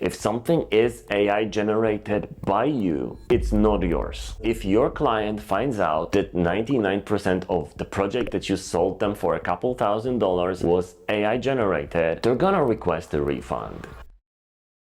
If something is AI generated by you, it's not yours. If your client finds out that 99% of the project that you sold them for a couple $1,000s was AI generated, they're gonna request a refund.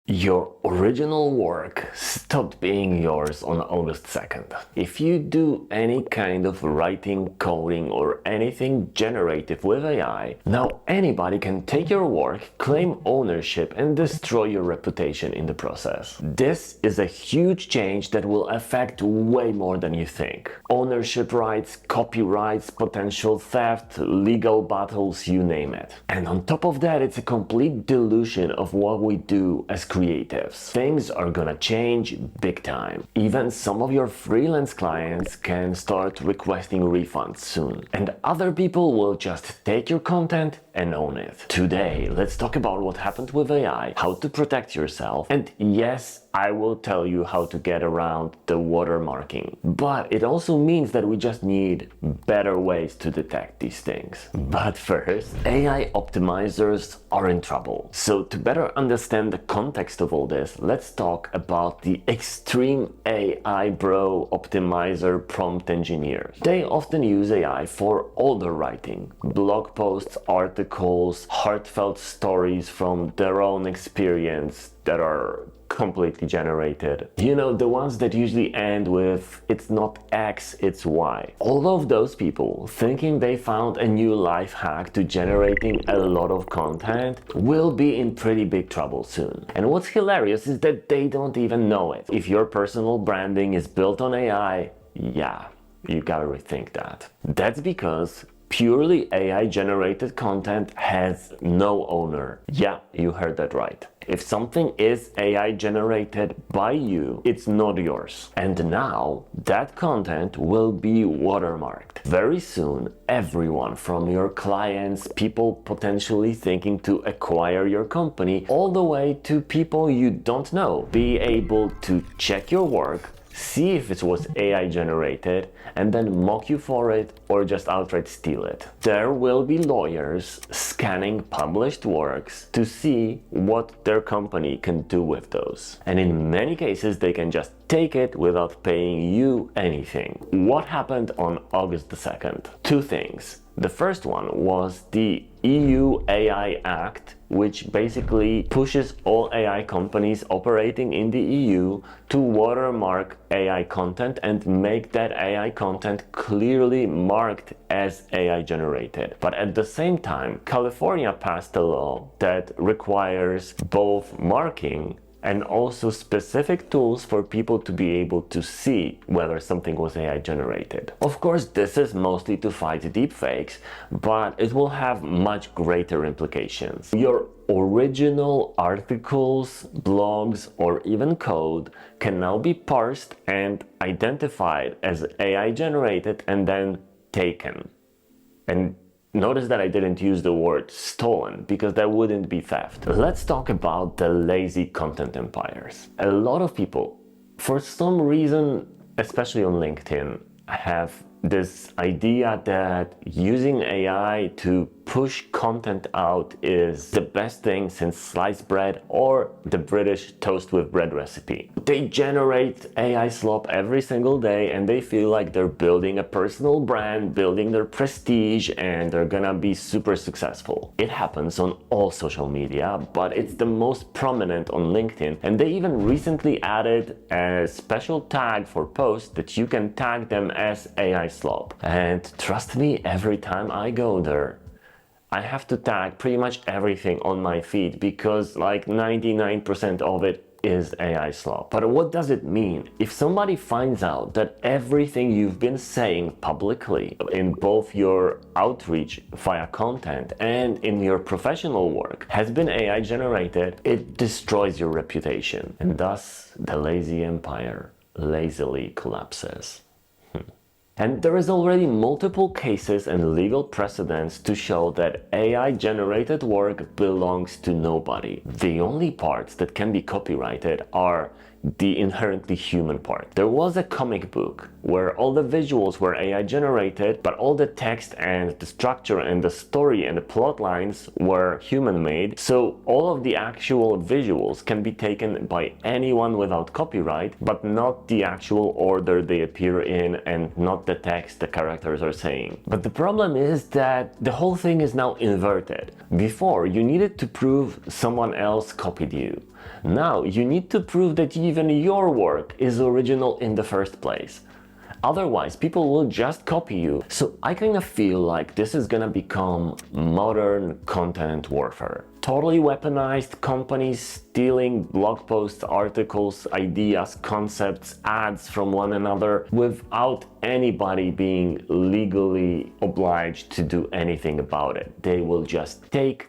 Your original work stopped being yours on August 2nd. If you do any kind of writing, coding, or anything generative with AI, now anybody can take your work, claim ownership, and destroy your reputation in the process. This is a huge change that will affect way more than you think. Ownership rights, copyrights, potential theft, legal battles, you name it. And on top of that, it's a complete delusion of what we do as creatives. Things are gonna change big time. Even some of your freelance clients can start requesting refunds soon. And other people will just take your content and own it. Today, let's talk about what happened with AI, how to protect yourself, and yes, I will tell you how to get around the watermarking. But it also means that we just need better ways to detect these things. But first, AI optimizers are in trouble. So to better understand the context of all this, let's talk about the extreme AI bro optimizer prompt engineers. They often use AI for all the writing, blog posts, articles, heartfelt stories from their own experience that are completely generated. You know, the ones that usually end with "it's not X, it's Y." All of those people thinking they found a new life hack to generating a lot of content will be in pretty big trouble soon. And what's hilarious is that they don't even know it. If your personal branding is built on AI, yeah, you gotta rethink that. That's because purely AI generated content has no owner. Yeah, you heard that right. If something is AI generated by you, it's not yours. And now that content will be watermarked. Very soon, everyone from your clients, people potentially thinking to acquire your company, all the way to people you don't know, be able to check your work, see if it was AI generated, and then mock you for it or just outright steal it. There will be lawyers scanning published works to see what their company can do with those. And in many cases, they can just take it without paying you anything. What happened on August the 2nd? Two things. The first one was the EU AI Act, which basically pushes all AI companies operating in the EU to watermark AI content and make that AI content clearly marked as AI generated. But at the same time, California passed a law that requires both marking and also specific tools for people to be able to see whether something was AI generated. Of course, this is mostly to fight deepfakes, but it will have much greater implications. Your original articles, blogs, or even code can now be parsed and identified as AI generated and then taken. And notice that I didn't use the word stolen, because that wouldn't be theft. Let's talk about the lazy content empires. A lot of people, for some reason, especially on LinkedIn, have this idea that using AI to push content out is the best thing since sliced bread or the British toast with bread recipe. They generate AI slop every single day and they feel like they're building a personal brand, building their prestige, and they're gonna be super successful. It happens on all social media, but it's the most prominent on LinkedIn, and they even recently added a special tag for posts that you can tag them as AI slop. And trust me, every time I go there, I have to tag pretty much everything on my feed because like 99% of it is AI slop. But what does it mean? If somebody finds out that everything you've been saying publicly in both your outreach via content and in your professional work has been AI generated, it destroys your reputation. And thus the lazy empire lazily collapses. And there is already multiple cases and legal precedents to show that AI-generated work belongs to nobody. The only parts that can be copyrighted are the inherently human part. There was a comic book where all the visuals were AI generated, but all the text and the structure and the story and the plot lines were human made. So all of the actual visuals can be taken by anyone without copyright, but not the actual order they appear in and not the text the characters are saying. But the problem is that the whole thing is now inverted. Before, you needed to prove someone else copied you. Now you need to prove that even your work is original in the first place. Otherwise, people will just copy you. So I kind of feel like this is gonna become modern content warfare. Totally weaponized, companies stealing blog posts, articles, ideas, concepts, ads from one another without anybody being legally obliged to do anything about it. They will just take.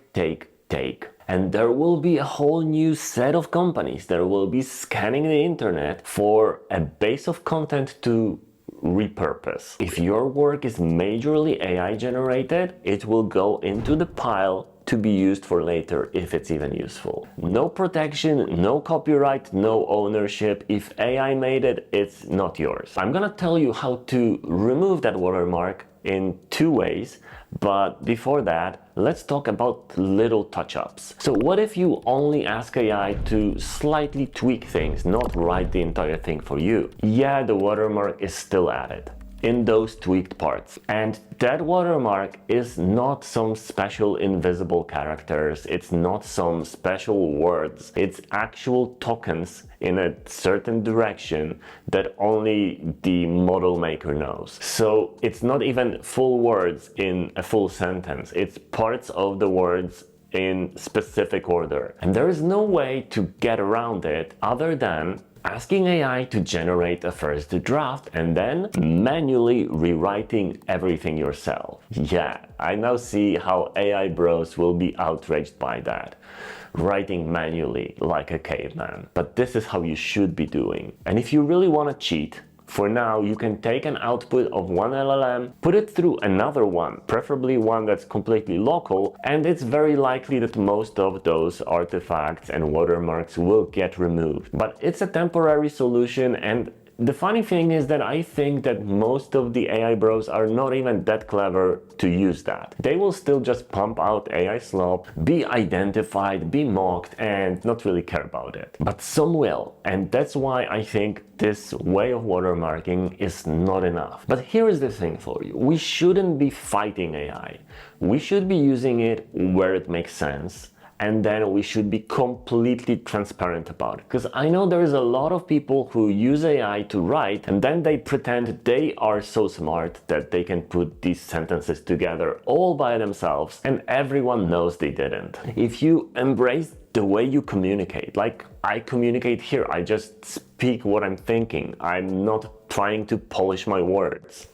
And there will be a whole new set of companies that will be scanning the internet for a base of content to repurpose. If your work is majorly AI generated, it will go into the pile to be used for later if it's even useful. No protection, no copyright, no ownership. If AI made it, it's not yours. I'm gonna tell you how to remove that watermark in 2 ways, but before that, let's talk about little touch-ups. So what if you only ask AI to slightly tweak things, not write the entire thing for you? Yeah, the watermark is still added in those tweaked parts. And that watermark is not some special invisible characters, it's not some special words, it's actual tokens in a certain direction that only the model maker knows. So it's not even full words in a full sentence, it's parts of the words in specific order. And there is no way to get around it other than asking AI to generate a first draft and then manually rewriting everything yourself. Yeah, I now see how AI bros will be outraged by that. Writing manually like a caveman. But this is how you should be doing. And if you really want to cheat, for now, you can take an output of one LLM, put it through another one, preferably one that's completely local, and it's very likely that most of those artifacts and watermarks will get removed. But it's a temporary solution, and the funny thing is that I think that most of the AI bros are not even that clever to use that. They will still just pump out AI slop, be identified, be mocked, and not really care about it. But some will, and that's why I think this way of watermarking is not enough. But here is the thing for you. We shouldn't be fighting AI. We should be using it where it makes sense. And then we should be completely transparent about it. Because I know there is a lot of people who use AI to write and then they pretend they are so smart that they can put these sentences together all by themselves and everyone knows they didn't. If you embrace the way you communicate, like I communicate here, I just speak what I'm thinking. I'm not trying to polish my words.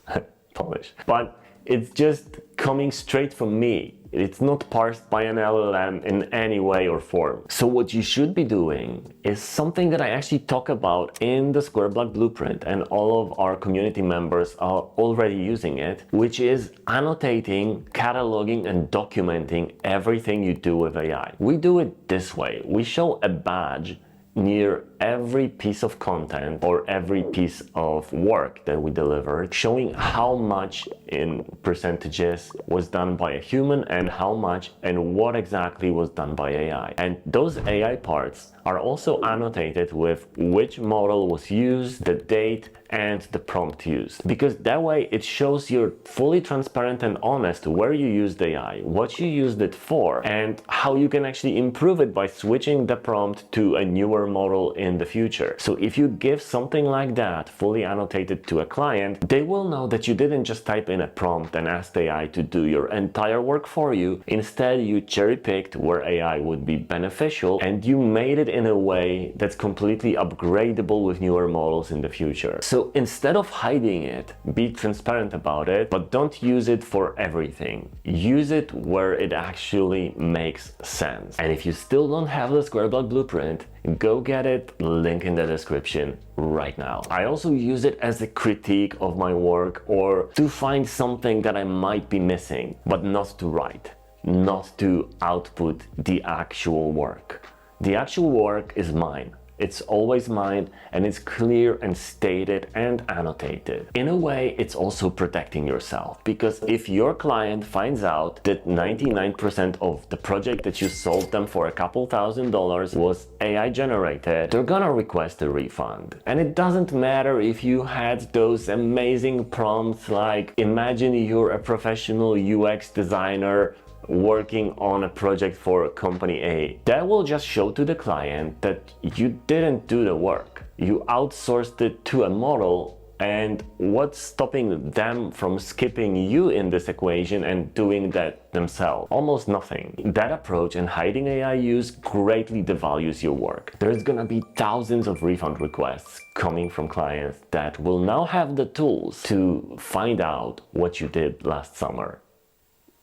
Polish. But it's just coming straight from me. It's not parsed by an LLM in any way or form. So what you should be doing is something that I actually talk about in the Square Block Blueprint, and all of our community members are already using it, which is annotating, cataloging, and documenting everything you do with AI. We do it this way. We show a badge near every piece of content or every piece of work that we delivered, showing how much in percentages was done by a human and how much and what exactly was done by AI. And those AI parts are also annotated with which model was used, the date, and the prompt used. Because that way it shows you're fully transparent and honest where you used AI, what you used it for, and how you can actually improve it by switching the prompt to a newer model in the future. So if you give something like that fully annotated to a client, they will know that you didn't just type in a prompt and ask AI to do your entire work for you. Instead, you cherry-picked where AI would be beneficial and you made it in a way that's completely upgradable with newer models in the future. So instead of hiding it, be transparent about it, but don't use it for everything. Use it where it actually makes sense. And if you still don't have the Square Block Blueprint, go get it, link in the description right now. I also use it as a critique of my work or to find something that I might be missing, but not to write, not to output the actual work. The actual work is mine. It's always mine, and it's clear and stated and annotated. In a way, it's also protecting yourself, because if your client finds out that 99% of the project that you sold them for a couple $1,000s was AI generated, they're gonna request a refund. And it doesn't matter if you had those amazing prompts like, imagine you're a professional UX designer working on a project for company A. That will just show to the client that you didn't do the work. You outsourced it to a model, and what's stopping them from skipping you in this equation and doing that themselves? Almost nothing. That approach and hiding AI use greatly devalues your work. There's gonna be thousands of refund requests coming from clients that will now have the tools to find out what you did last summer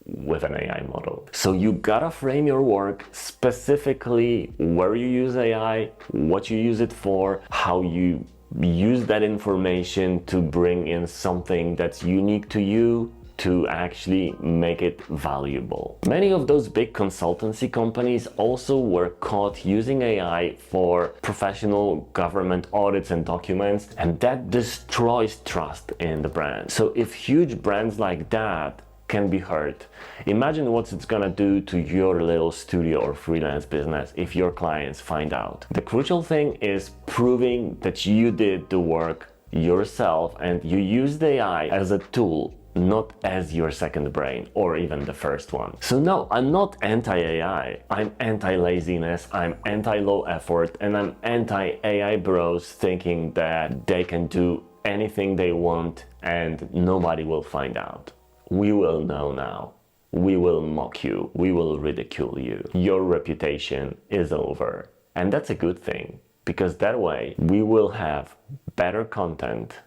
with an AI model. So you gotta frame your work specifically where you use AI, what you use it for, how you use that information to bring in something that's unique to you to actually make it valuable. Many of those big consultancy companies also were caught using AI for professional government audits and documents, and that destroys trust in the brand. So if huge brands like that can be hurt, imagine what it's gonna do to your little studio or freelance business if your clients find out. The crucial thing is proving that you did the work yourself and you used AI as a tool, not as your second brain or even the first one. So no, I'm not anti-AI. I'm anti-laziness, I'm anti-low effort, and I'm anti-AI bros thinking that they can do anything they want and nobody will find out. We will know now. We will mock you. We will ridicule you. Your reputation is over. And that's a good thing, because that way we will have better content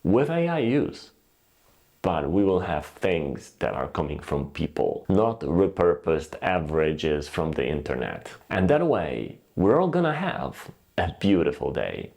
with AI use. But we will have things that are coming from people, not repurposed averages from the internet. And that way, we're all gonna have a beautiful day.